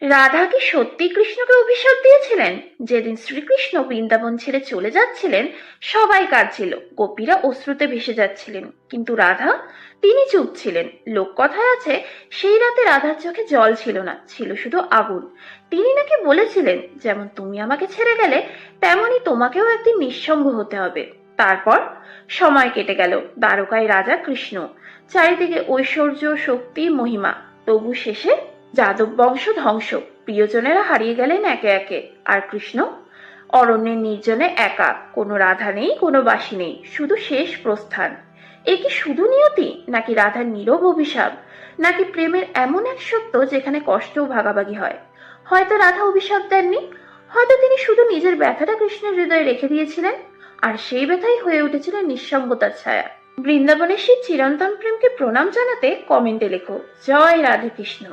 রাধা কি সত্যি কৃষ্ণকে অভিশাপ দিয়েছিলেন? যেদিন শ্রীকৃষ্ণ বৃন্দাবন ছেড়ে চলে যাচ্ছিলেন, সবাই কাঁদছিল, গোপীরা অশ্রুতে ভেসে যাচ্ছিলেন, কিন্তু রাধা, তিনি চুপ ছিলেন। লোককথায় আছে, সেই রাতে রাধার চোখে জল ছিল না, ছিল শুধু আগুন। তিনি নাকি বলেছিলেন, যেমন তুমি আমাকে ছেড়ে গেলে, তেমনি তোমাকেও একদিন নিঃসঙ্গ হতে হবে। তারপর সময় কেটে গেল, দ্বারকায় রাজা কৃষ্ণ, চারিদিকে ঐশ্বর্য, শক্তি, মহিমা। তবু শেষে যাদব বংশ ধ্বংস, প্রিয়জনেরা হারিয়ে গেলেন একে একে। আর কৃষ্ণ অরণ্যের নির্জনে একা, কোনো রাধা নেই, কোনো বাসী নেই, শুধু শেষ প্রস্থান। এ কি শুধু নিয়তি, নাকি রাধার নীরব অভিশাপ, নাকি প্রেমের এমন এক সত্য যেখানে কষ্টও ভাগাভাগি হয়? হয়তো রাধা অভিশাপ দেননি, হয়তো তিনি শুধু নিজের ব্যথাটা কৃষ্ণের হৃদয়ে রেখে দিয়েছিলেন, আর সেই ব্যথাই হয়ে উঠেছিলেন নিঃসঙ্গতার ছায়া। বৃন্দাবনের সেই চিরন্তন প্রেমকে প্রণাম জানাতে কমেন্টে লেখো, জয় রাধে কৃষ্ণ।